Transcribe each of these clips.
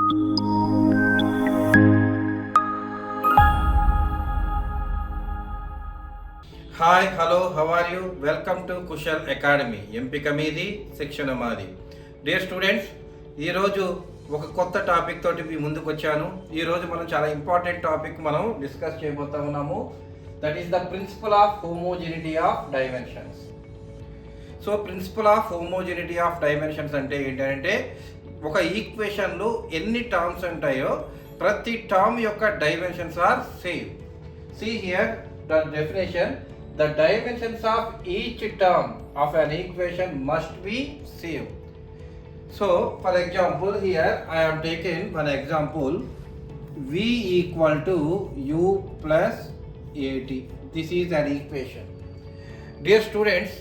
Hi hello how are you welcome to Kushal academy. ఎంపిక మీది, శిక్షణ మాది. డియర్ స్టూడెంట్స్, ఈరోజు ఒక కొత్త టాపిక్ తోటి మీ ముందుకు వచ్చాను. ఈరోజు మనం చాలా ఇంపార్టెంట్ టాపిక్ మనం డిస్కస్ చేయబోతా ఉన్నాము. That is the principle of homogeneity of dimensions. So principle of homogeneity of dimensions అంటే ఏంటంటే, ఒక ఈక్వేషన్లో ఎన్ని టర్మ్స్ ఉంటాయో ప్రతి టర్మ్ యొక్క dimensions are same. See here the definition. The dimensions of each term of an equation must be same. So, for example, here I am taking one example. V equal to U plus AT. This is an equation. Dear students,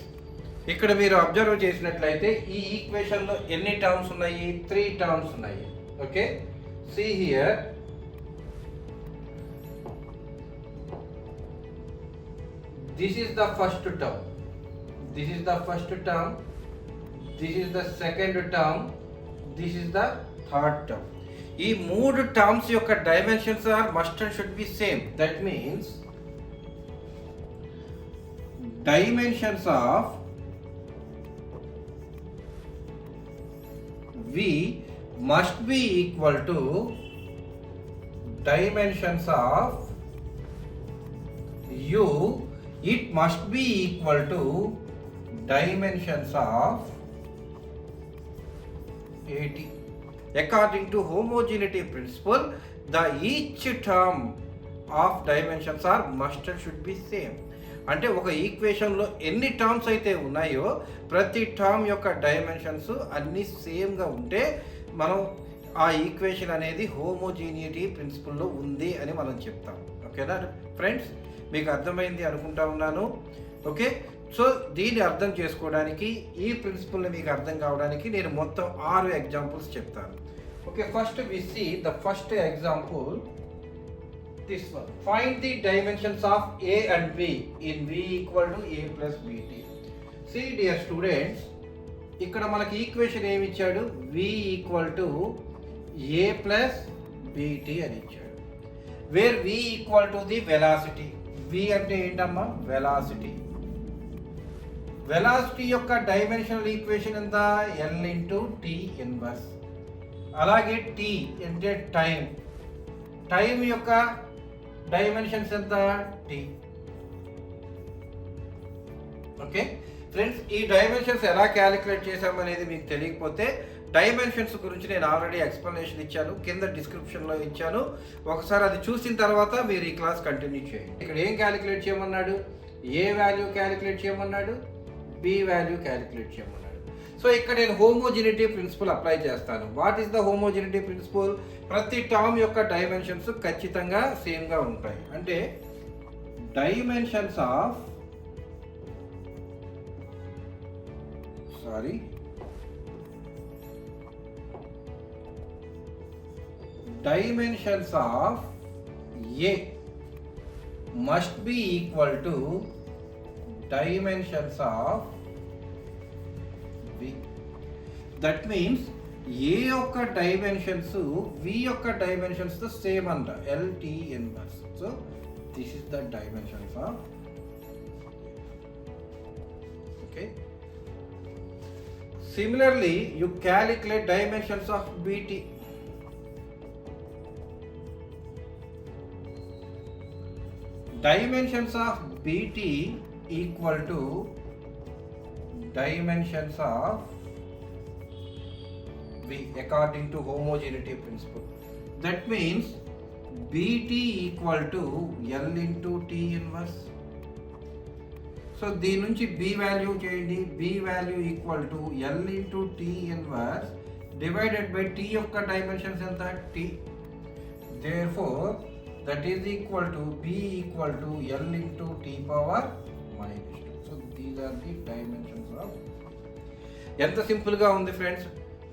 ఇక్కడ మీరు observe చేసినట్లయితే ఈ ఈక్వేషన్లో ఎన్ని terms ఉన్నాయి? 3 terms ఉన్నాయి. Okay, see here. This is the first term. This is the first term. This is the second term. This is the third term. ఈ 3 terms యొక్క dimensions are must and should be same. That means dimensions of V must be equal to dimensions of U. It must be equal to dimensions of AT. According to homogeneity principle, the each term of dimensions are must and should be same. అంటే ఒక ఈక్వేషన్లో ఎన్ని terms అయితే ఉన్నాయో ప్రతి term యొక్క dimensions అన్నీ సేమ్గా ఉంటే మనం ఆ ఈక్వేషన్ అనేది హోమోజీనిటీ ప్రిన్సిపల్లో ఉంది అని మనం చెప్తాం. ఓకేనా ఫ్రెండ్స్, మీకు అర్థమైంది అనుకుంటా ఉన్నాను. ఓకే, సో దీన్ని అర్థం చేసుకోవడానికి, ఈ ప్రిన్సిపల్ని మీకు అర్థం కావడానికి నేను మొత్తం 6 ఎగ్జాంపుల్స్ చెప్తాను. Okay, first we see the first example, this one. Find the dimensions of A and B in V equal to A plus BT. See dear students, ఇక్కడ మనకి ఈక్వేషన్ ఏమి ఇచ్చాడు? V equal to A plus BT అని ఇచ్చాడు. వేర్ V equal to the velocity. V అంటే ఏంటమ్మా? Velocity. Velocity యొక్క డైమెన్షనల్ ఈక్వేషన్ ఎంత? L into T inverse. అలాగే T అంటే టైం. టైం యొక్క డైమెన్షన్స్ ఎంత? T. ఓకే ఫ్రెండ్స్, ఈ డైమెన్షన్స్ ఎలా క్యాలిక్యులేట్ చేసామనేది మీకు తెలియకపోతే డైమెన్షన్స్ గురించి నేను ఆల్రెడీ ఎక్స్ప్లెనేషన్ ఇచ్చాను, కింద డిస్క్రిప్షన్లో ఇచ్చాను. ఒకసారి అది చూసిన తర్వాత మీరు ఈ క్లాస్ కంటిన్యూ చేయండి. ఇక్కడ ఏం క్యాలిక్యులేట్ చేయమన్నాడు? ఏ వాల్యూ క్యాలిక్యులేట్ చేయమన్నాడు? బి వాల్యూ క్యాలిక్యులేట్ చేయమన్నాడు. సో ఇక్కడ నేను హోమోజెనిటీ ప్రిన్సిపల్ అప్లై చేస్తాను. What is the homogeneity principle? ప్రతి టర్మ్ యొక్క డైమెన్షన్స్ ఖచ్చితంగా సేమ్గా ఉంటాయి. అంటే dimensions of dimensions of A must be equal to dimensions of B. That means A యొక్క డైమెన్షన్స్ V యొక్క డైమెన్షన్స్ తో సేమ్ అంట, LT inverse. So this is the dimensions of. Okay, similarly you calculate dimensions of BT. Dimensions of BT equal to dimensions of V according to homogeneity principle. That means BT equal to L into T inverse. So దీని నుంచి B value చేయండి. B value equal to L into T inverse divided by T యొక్క dimensions ఎంత? T. Therefore that is equal to B equal to L into T power -2. So these are the dimensions of. ఎంత సింపుల్గా ఉంది friends.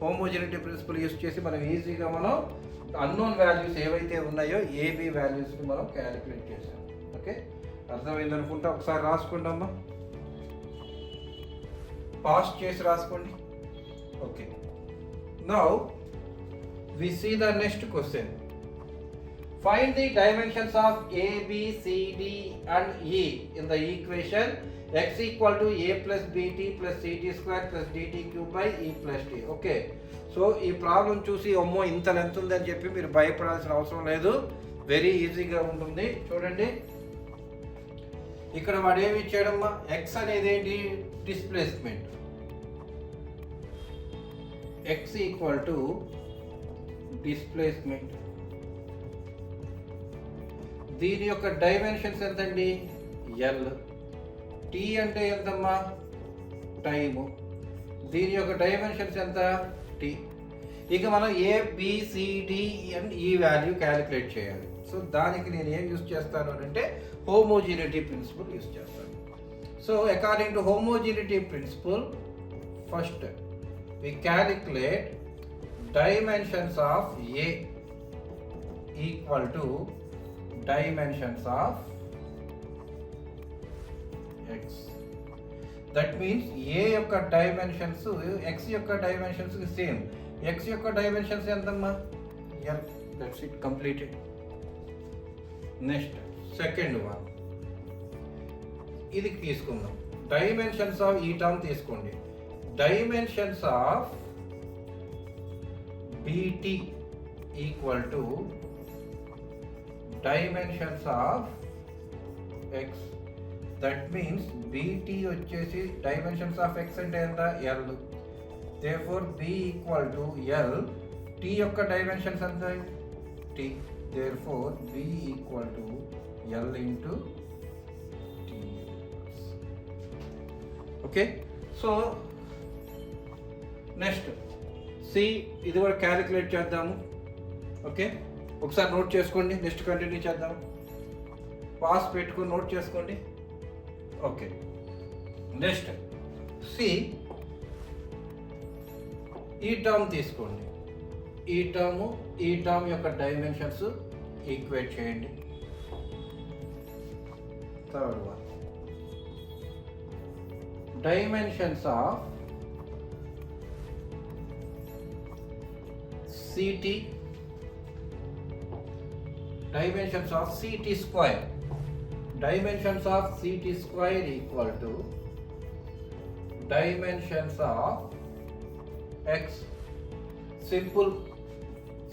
హోమోజెనిటీ principal use చేసి మనం ఈజీగా మనం unknown values ఏవైతే ఉన్నాయో AB వాల్యూస్ని మనం క్యాలిక్యులేట్ చేసాం. ఓకే, అర్థమైంది అనుకుంటా. ఒకసారి రాసుకోండి అమ్మా, పాస్ చేసి రాసుకోండి. Okay, now we see the next question. Find the dimensions of A, B, C, D and E in the equation x equal to a plus bt plus ct square plus dt cube by e plus t. Okay, so ఈ problem చూసి అమ్మో ఇంత length ఉందని చెప్పి మీరు భయపడాల్సిన అవసరం లేదు, వెరీ ఈజీగా ఉంటుంది. చూడండి, ఇక్కడ వాడు ఏమి ఇచ్చాడమ్మా, ఎక్స్ అనేది ఏంటి, displacement. X equal to displacement. దీని యొక్క డైమెన్షన్స్ ఎంతండి, ఎల్. టీ అంటే ఎంతమ్మా, టైము. దీని యొక్క డైమెన్షన్స్ ఎంత, టీ. ఇక మనం A B C D and E value calculate చేయాలి. సో దానికి నేను ఏం యూస్ చేస్తాను అంటే హోమోజీనిటీ ప్రిన్సిపల్ యూస్ చేస్తాను. So according to homogeneity principle, first we calculate dimensions of A equal to dimensions of X. That means A యొక్క dimensions X యొక్క dimensions same. X యొక్క dimensions ఎంతమ్మా, L. That's it, completed. Next, second one, ఇది తీసుకుందాం. Dimensions of ఈ term తీసుకోండి. Dimensions of BT equal to dimensions of X. That means BT వచ్చేసి dimensions of X అంటే ఎంత, L. Therefore B equal to L. T యొక్క dimensions ఎంత, T. Therefore B equal to L into T. Okay, so next C, ఇది కూడా calculate చేద్దాము. Okay, ఒకసారి note చేసుకోండి, నెక్స్ట్ కంటిన్యూ చేద్దాం. పాస్ పెట్టుకొని నోట్ చేసుకోండి. ఓకే, నెక్స్ట్ సి, ఈ టర్మ్ తీసుకోండి. ఈ టర్మ్ యొక్క డైమెన్షన్స్ ఈక్వేట్ చేయండి. Third one, dimensions of CT, dimensions of CT square. Dimensions of CT square equal to dimensions of X. Simple.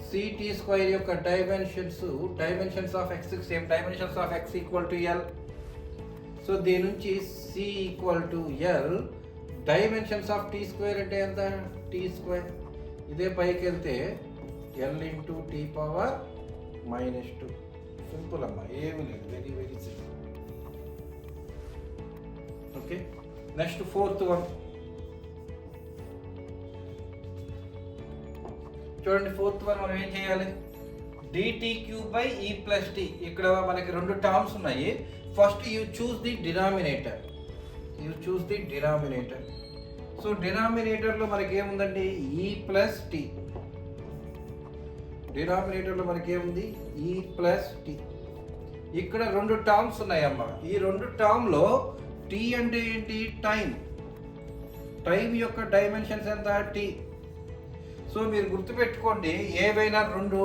CT square యొక్క dimensions of X same, dimensions of X equal to L. So దీని నుంచి C equal to L, dimensions of T square అంటే ఎంత, T square. ఇదే పైకి వెళ్తే L into tea power -2. Simple అమ్మా, ఏమి లేదు, very very simple. Okay, next fourth one చూడండి. ఫోర్త్ వన్ మనం ఏం చేయాలి, d t cube by e plus t. ఇక్కడ మనకి రెండు టర్మ్స్ ఉన్నాయి. First you choose the denominator. So డినామినేటర్లో మనకి ఏముందండి, ఈ ప్లస్ టీ. డినామినేటర్లో మనకి ఏముంది, ఈ ప్లస్ టీ. ఇక్కడ రెండు టర్మ్స్ ఉన్నాయమ్మా. ఈ రెండు టర్మ్లో టీ అంటే ఏంటి, టైం యొక్క డైమెన్షన్స్ ఎంత, టీ. సో మీరు గుర్తుపెట్టుకోండి, ఏవైనా రెండు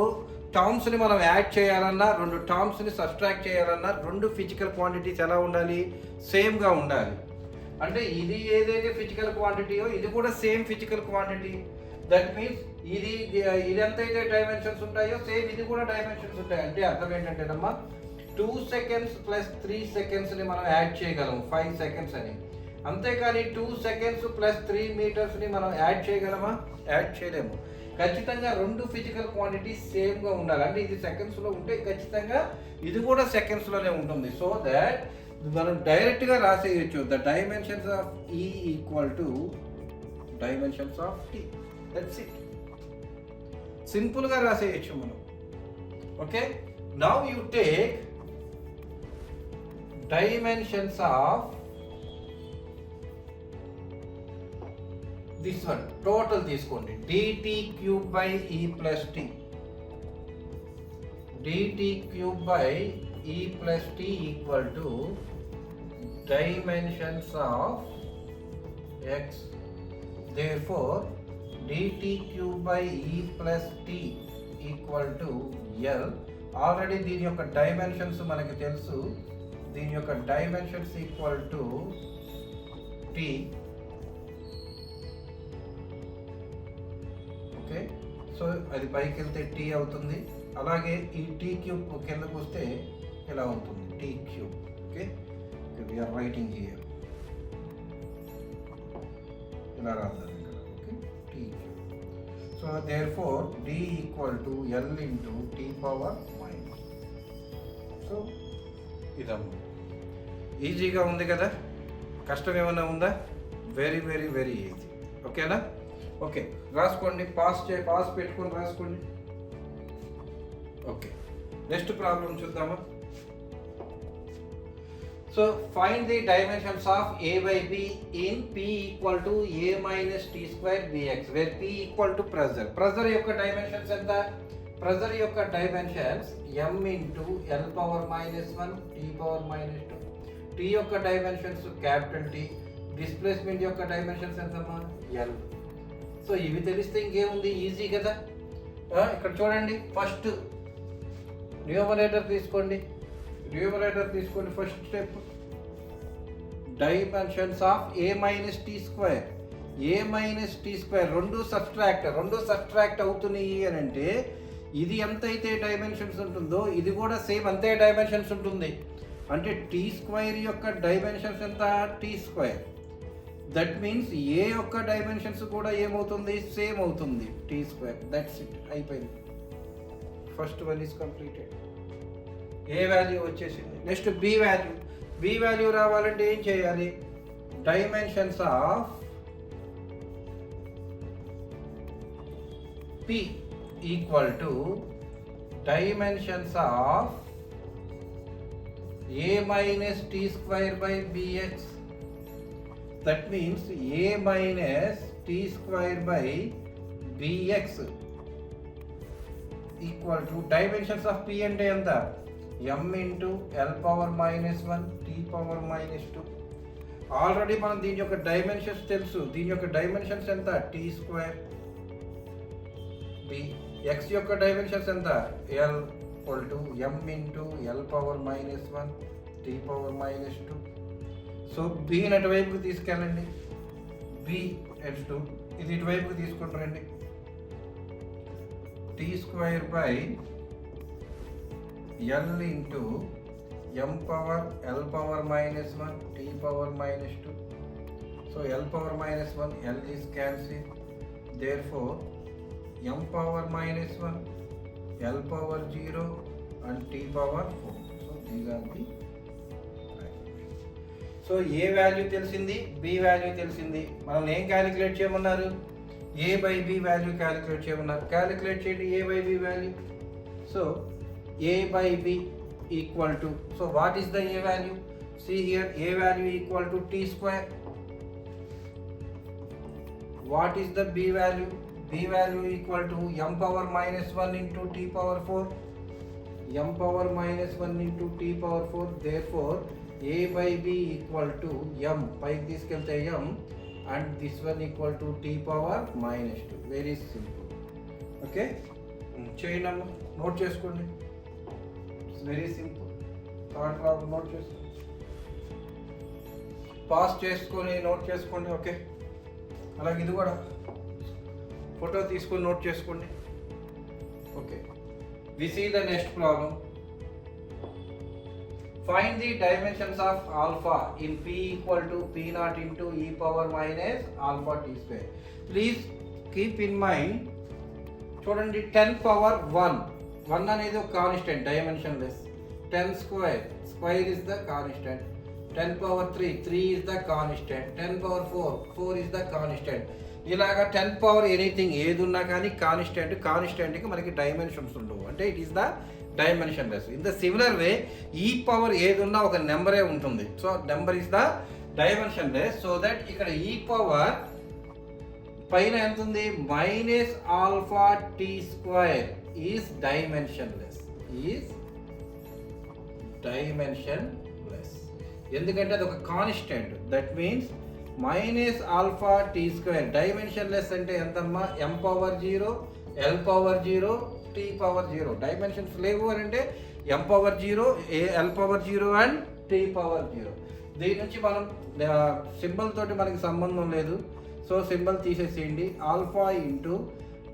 టర్మ్స్ని మనం యాడ్ చేయాలన్నా, రెండు టర్మ్స్ని సబ్ట్రాక్ట్ చేయాలన్నా, రెండు ఫిజికల్ క్వాంటిటీస్ ఎలా ఉండాలి, సేమ్గా ఉండాలి. అంటే ఇది ఏదైతే ఫిజికల్ క్వాంటిటీయో ఇది కూడా same physical quantity. That means ఇది ఎంతైతే డైమెన్షన్స్ ఉంటాయో సేమ్ ఇది కూడా డైమెన్షన్స్ ఉంటాయి. అంటే అర్థం ఏంటంటేనమ్మా, 2 seconds ప్లస్ 3 secondsని మనం యాడ్ చేయగలం, 5 seconds అని. అంతేకాని 2 seconds ప్లస్ 3 meters మనం యాడ్ చేయగలమా, యాడ్ చేయలేము. ఖచ్చితంగా రెండు ఫిజికల్ క్వాంటిటీస్ సేమ్గా ఉండాలి. అంటే ఇది సెకండ్స్లో ఉంటే ఖచ్చితంగా ఇది కూడా సెకండ్స్లోనే ఉంటుంది. సో దాట్ మనం డైరెక్ట్గా రాసేయచ్చు, the dimensions of e equal to dimensions of t. That's it, సింపుల్గా రాసేయచ్చు మనం. Okay, now you take dimensions of this one, total తీసుకోండి. D t cube by e plus t. D t cube by e plus t equal to dimensions of x. Therefore dt cube by e plus t equal to L. Already దీని యొక్క dimensions మనకి తెలుసు. దీని యొక్క dimensions equal to T. Okay, so అది పైకి వెళ్తే tea అవుతుంది. అలాగే ఈ టీ క్యూబ్ కిందకు వస్తే ఇలా అవుతుంది, T cube. Okay, we are writing here, ఇలా రాద్దాం ఇక్కడ. Okay, T cube. So therefore D equal to L into tea power minus. So ఇదమ్మా, ఈజీగా ఉంది కదా, కష్టం ఏమైనా ఉందా? Very very very easy. ఓకేనా? ఓకే, రాసుకోండి, పాస్ పెట్టుకొని రాసుకోండి. ఓకే, నెక్స్ట్ ప్రాబ్లం చూద్దామా. So find the dimensions of a by b in p equal to a minus t square bx, where p equal to pressure. Pressure యొక్క dimensions ఎంత? Pressure యొక్క dimensions m into l power minus 1 t power minus 2. T యొక్క dimensions capital T. Displacement యొక్క dimensions ఎంతమ్మా? L. So ఇవి తెలిస్తే ఇంకేముంది, easy కదా. ఇక్కడ చూడండి, ఫస్ట్ న్యూమరేటర్ తీసుకోండి. First step dimensions of A minus T square. A minus T square రెండు సబ్ట్రాక్ట్ అవుతున్నాయి అని అంటే ఇది ఎంతైతే డైమెన్షన్స్ ఉంటుందో ఇది కూడా సేమ్ అంతే డైమెన్షన్స్ ఉంటుంది. అంటే టీ స్క్వేర్ యొక్క డైమెన్షన్స్ ఎంత? Tea square. That means A యొక్క డైమెన్షన్స్ కూడా ఏమవుతుంది? సేమ్ అవుతుంది, టీ స్క్వేర్. దట్స్ ఇట్, అయిపోయింది. First one is completed. A value వచ్చేసింది. నెక్స్ట్ బి వాల్యూ రావాలంటే ఏం చేయాలి? Dimensions of P equal to dimensions of a minus t square by bx. That means a minus t square by bx equal to dimensions of p అంటే ఎంత? m into l power minus 1 t power minus 2. Already మనం దీని యొక్క dimensions తెలుసు. దీని యొక్క dimensions ఎంత? t square b. x యొక్క డైమెన్షన్స్ ఎంత? l equal to m into l power minus 1 t power minus 2. So b అటువైపుకి తీసుకెళ్ళండి. b x2 ఇది ఇటువైపుకి తీసుకుంటారండి. t square by l into m power l power minus 1 t power minus 2. So l power minus 1 l is cancel. Therefore m power minus 1 l power 0 and t power 4. So these are the. So a value తెలిసింది, b value తెలిసింది. మనం ఏం calculate చేయమన్నారు? A by b value calculate చేయమన్నారు. Calculate చేయండి a by b value. So a by b equal to, so what is the a value? See here, a value equal to t square. What is the b value? b value equal to m power minus 1 into t power 4. m power minus 1 into t power 4. Therefore a by b equal to m, పైకి తీసుకెళ్తే m, and this one equal to t power minus 2. Very simple. Okay, చేయండి, note చేసుకోండి. It's very simple. Third problem note చేసుకోండి, pause చేసుకొని note చేసుకోండి. Okay, అలాగే ఇది కూడా ఫోటో తీసుకొని నోట్ చేసుకోండి. Okay, we see the next problem. Find the dimensions of alpha in p equal to p naught into e power minus alpha t square. Please keep in mind, చూడండి 10 power 1 అనేది ఒక constant, dimensionless. 10 square is the constant. 10 power 3 is the constant. 10 power 4 is the constant. ఇలాగా 10 power anything ఏది ఉన్నా కానీ కాన్స్టెంట్కి మనకి dimensions ఉండవు, అంటే it is the dimensionless. In the similar way ఈ పవర్ ఏది ఉన్నా ఒక నెంబరే ఉంటుంది. So number is the dimensionless. So that ఇక్కడ ఈ పవర్ పైన ఎంత ఉంది? Minus alpha T square is dimensionless. ఎందుకంటే అది ఒక constant. That means minus alpha T square dimensionless అంటే ఎంతమ్మా? m power 0 l power 0 T power 0. Dimensions లేవు అని అంటే m power 0, l power 0 and t power 0. దీని నుంచి మనం సింబల్ తోటి మనకి సంబంధం లేదు, సో సింబల్ తీసేసేయండి. ఆల్ఫా ఇంటూ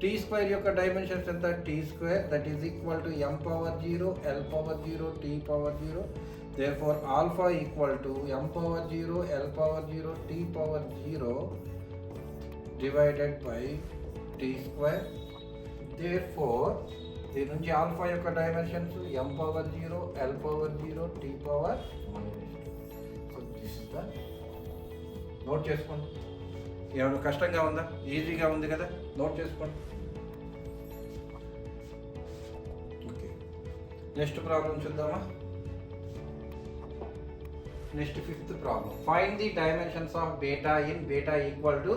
టీ స్క్వేర్ యొక్క డైమెన్షన్స్ ఎంత, tea square, that is equal to m power 0, l power 0, t power 0. therefore alpha equal to m power 0, l power 0, t power 0 divided by t square. therefore దీని నుంచి alpha యొక్క dimensions m power 0, l power 0, t power -2. So this is the, note చేసుకోండి. ఏమైనా కష్టంగా ఉందా, ఈజీగా ఉంది కదా, నోట్ చేసుకోండి. ఓకే, నెక్స్ట్ ప్రాబ్లం చూద్దామా. Next fifth problem. Find the dimensions of beta in beta equal to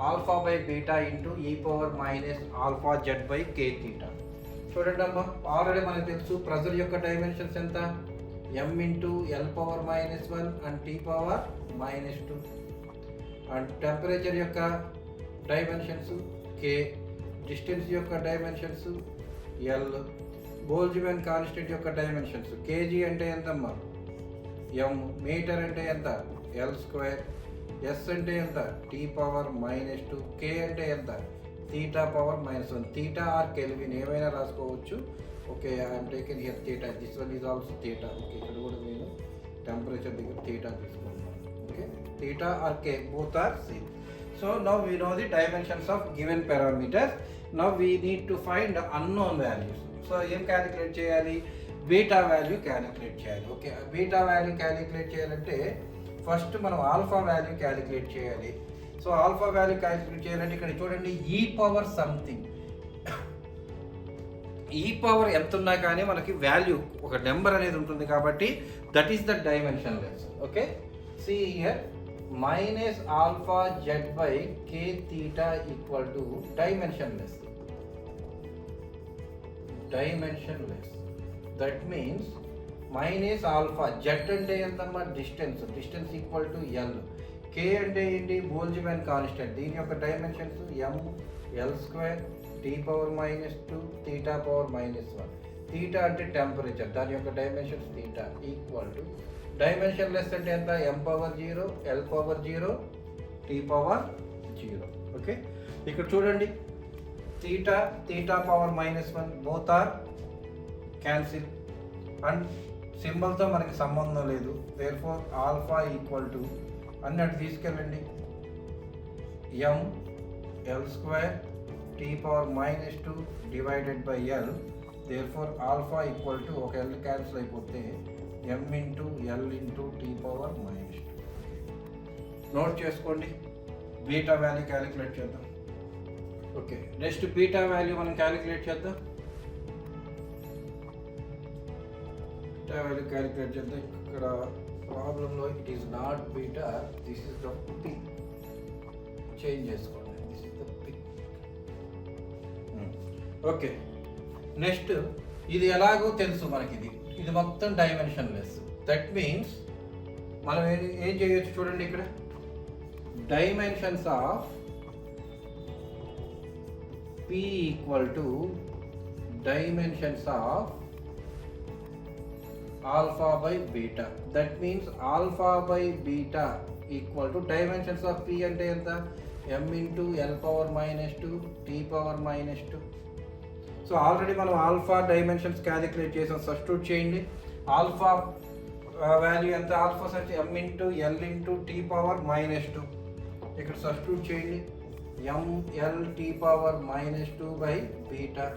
alpha by beta into e power minus alpha z by k theta. చూడండి అమ్మా, ఆల్రెడీ మనకు తెలుసు ప్రెజర్ యొక్క డైమెన్షన్స్ ఎంత, m into L power -1 and T power -2. And temperature యొక్క dimensions k, distance యొక్క dimensions l, Boltzmann constant యొక్క dimensions kg అంటే ఎంతమ్మా m, మీటర్ అంటే ఎంత l స్క్వేర్, s అంటే ఎంత t పవర్ -2, k అంటే ఎంత theta power -1. Theta or kelvin ఏమైనా రాసుకోవచ్చు. Okay, I'm taken here theta, this one is also theta. Okay, ఇక్కడ కూడా నేను టెంపరేచర్ దగ్గర తీటా తీసుకుంటున్నాను. Okay, theta or K both are same. So now we know the dimensions of given parameters. Now we need to find unknown values. So ఏం calculate చేయాలి, beta value calculate చేయాలి. Okay, beta value calculate చేయాలంటే first మనం alpha value calculate చేయాలి. So alpha value calculate చేయాలంటే ఇక్కడ చూడండి ఈ పవర్ సంథింగ్, ఈ పవర్ ఎంత ఉన్నా కానీ మనకి వాల్యూ ఒక నెంబర్ అనేది ఉంటుంది కాబట్టి that is the dimensionless. Okay, see here minus alpha z by k theta equal to dimensionless. Dimensionless, that means minus alpha, z అంటే ఎంతమ్మా distance, distance equal to l, k అంటే ఏంటి Boltzmann constant, దీని యొక్క dimensions m, l square, t power -2, theta power -1. Theta అంటే temperature, దాని యొక్క dimensions theta equal to dimensionless అంటే ఎంత m power 0, l power 0, t power 0. Okay, ఇక్కడ చూడండి theta, theta power -1 both are cancel and సింబల్తో మనకి సంబంధం లేదు. దేర్ఫోర్ ఆల్ఫా ఈక్వల్ టు అన్నట్టు తీసుకెళ్ళండి m, l square, t power -2 divided by l. Therefore alpha equal to ఒక l క్యాన్సిల్ అయిపోతే m into l into t power -2. Note చేసుకోండి, beta value calculate చేద్దాం. ఓకే, నెక్స్ట్ బీటా వాల్యూ మనం calculate చేద్దాం. Beta value calculate చేద్దాం. ఇక్కడ ప్రాబ్లంలో it is not beta, this is the p. Change చేసుకోండి, this is the p. Okay, next ఇది ఎలాగో తెలుసు మనకి, ఇది మొత్తం డైమెన్షన్ లెస్. దట్ మీన్స్ మనం ఏం చేయొచ్చు చూడండి, ఇక్కడ dimensions of P equal to dimensions of alpha by beta. That means alpha by beta equal to dimensions of p అంటే ఎంత m into l power -2, t power -2. So already మనం alpha dimensions calculate చేసాం, substitute చేయండి. Alpha value ఎంత, alpha such m into l into t power -2. ఇక్కడ substitute చేయండి m l t power -2 by beta.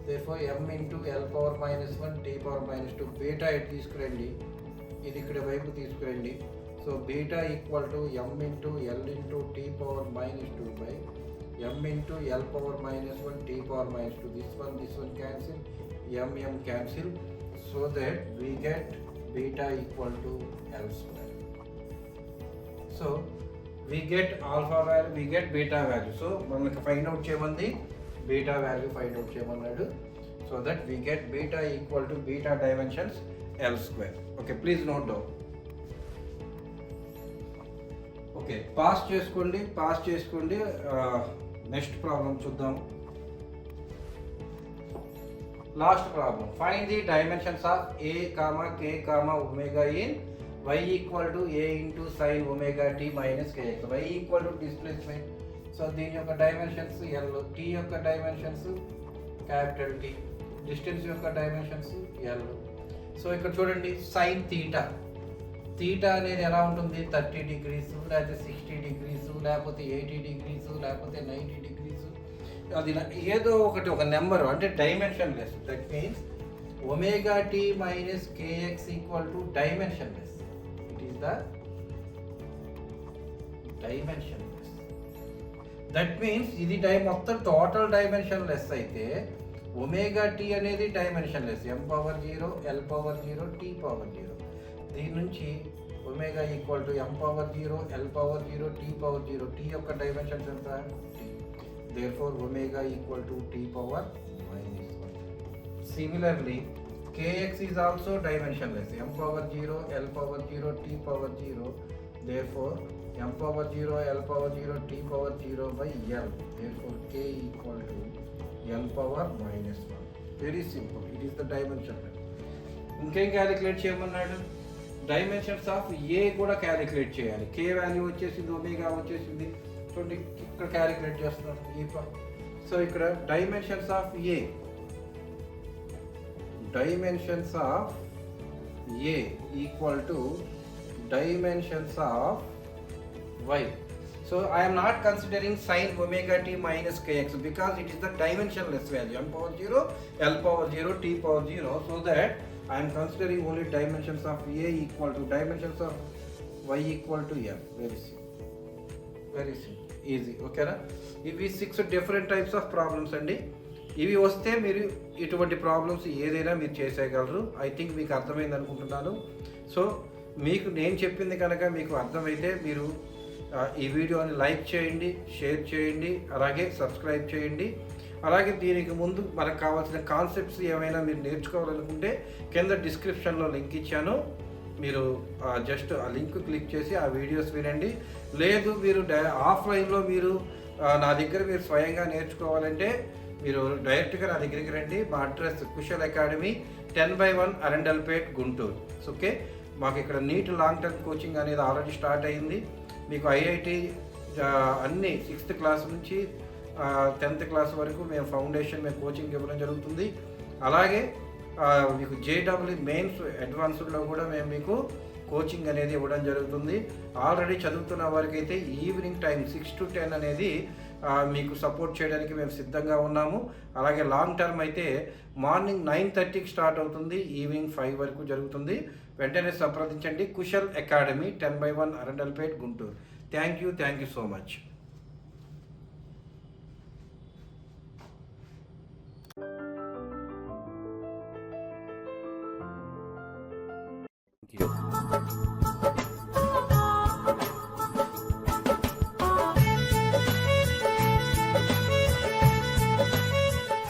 therefore m into l power -1, t power -2. Beta ఇటు తీసుకురండి, ఇది ఇక్కడ వైపు తీసుకురండి. So beta equal to m into l into t power -2 by m into l power -1, t power -2. this one cancel, m cancel, so that we get beta equal to l square. so we get alpha value, we get beta value. so మనకి find out చేయమంది beta value find out చేయమన్నాడు. So that we get beta equal to beta dimensions l square. Okay, please note down. Okay, pass చేసుకోండి. Next problem చూద్దాం. Last problem. Find the dimensions of a comma k comma omega in y equal to a into sin omega t minus kx. Y equal to displacement. So దీని యొక్క dimensions L, t యొక్క dimensions capital T, distance యొక్క dimensions L. So ఇక్కడ చూడండి sin theta. Theta అనేది ఎలా ఉంటుంది? 30 degrees లేకపోతే 60 degrees లేకపోతే 80 degrees లేకపోతే 90 degrees. అది ఏదో ఒకటి ఒక నెంబర్ అంటే dimensionless. That means omega tea minus K X equal to dimensionless. It is the dimensionless. That means ఇది మొత్తం టోటల్ డైమెన్షన్ లెస్ అయితే ఒమేగా టీ అనేది dimensionless. m power 0 l power 0 t power 0. దీని నుంచి omega equal to m power 0 l power 0 t power 0. t యొక్క dimensions ఎంత? t. Therefore omega equal to t power minus 1. Similarly kx is also dimensionless. m power 0 l power 0 t power 0. Therefore m power 0 l power 0 t power 0 by l. Therefore k equal to l power minus 1. Very simple. It is the dimensionless. ఇంకేం calculate చేయమన్నాడు? Dimensions of ఏ కూడా calculate చేయాలి. కే value వచ్చేసింది, omega వచ్చేసింది. చూడండి ఇక్కడ calculate చేస్తున్నాం ఈ. సో ఇక్కడ dimensions of a, dimensions of a equal to dimensions of y. So I'm not considering sine omega tea minus kx because it is the dimensionless value. m power 0 l power 0 t power 0. So that I am considering only dimensions of a equal to dimensions of y equal to m. Very simple. Very simple, easy. ఓకేనా? ఇవి 6 different types of problems అండి. ఇవి వస్తే మీరు ఇటువంటి problems ఏదైనా మీరు చేసేయగలరు. I think మీకు అర్థమైంది అనుకుంటున్నాను. సో మీకు నేను చెప్పింది కనుక మీకు అర్థమైతే మీరు ఈ వీడియోని లైక్ చేయండి, షేర్ చేయండి, అలాగే సబ్స్క్రైబ్ చేయండి. అలాగే దీనికి ముందు మనకు కావాల్సిన కాన్సెప్ట్స్ ఏమైనా మీరు నేర్చుకోవాలనుకుంటే కింద డిస్క్రిప్షన్లో లింక్ ఇచ్చాను. మీరు జస్ట్ ఆ లింక్ క్లిక్ చేసి ఆ వీడియోస్ వినండి. లేదు మీరు ఆఫ్లైన్లో మీరు నా దగ్గర మీరు స్వయంగా నేర్చుకోవాలంటే మీరు డైరెక్ట్గా నా దగ్గరికి రండి. మా address Kushal academy 10/1 Arundelpet Guntur. Okay, మాకు ఇక్కడ నీట్ లాంగ్ టర్మ్ కోచింగ్ అనేది ఆల్రెడీ స్టార్ట్ అయ్యింది. మీకు ఐఐటి అన్ని 6th క్లాస్ నుంచి 10th క్లాస్ వరకు మేము ఫౌండేషన్ మేము కోచింగ్ ఇవ్వడం జరుగుతుంది. అలాగే మీకు జేడబ్ల్యూ మెయిన్స్ అడ్వాన్స్డ్లో కూడా మేము మీకు కోచింగ్ అనేది ఇవ్వడం జరుగుతుంది. ఆల్రెడీ చదువుతున్న వారికి అయితే ఈవినింగ్ టైం 6 to 10 అనేది మీకు సపోర్ట్ చేయడానికి మేము సిద్ధంగా ఉన్నాము. అలాగే లాంగ్ టర్మ్ అయితే మార్నింగ్ 9:30కి స్టార్ట్ అవుతుంది, ఈవినింగ్ 5 వరకు జరుగుతుంది. వెంటనే సంప్రదించండి. Kushal academy 10/1 Arundelpet Guntur. Thank you so much. Thank you.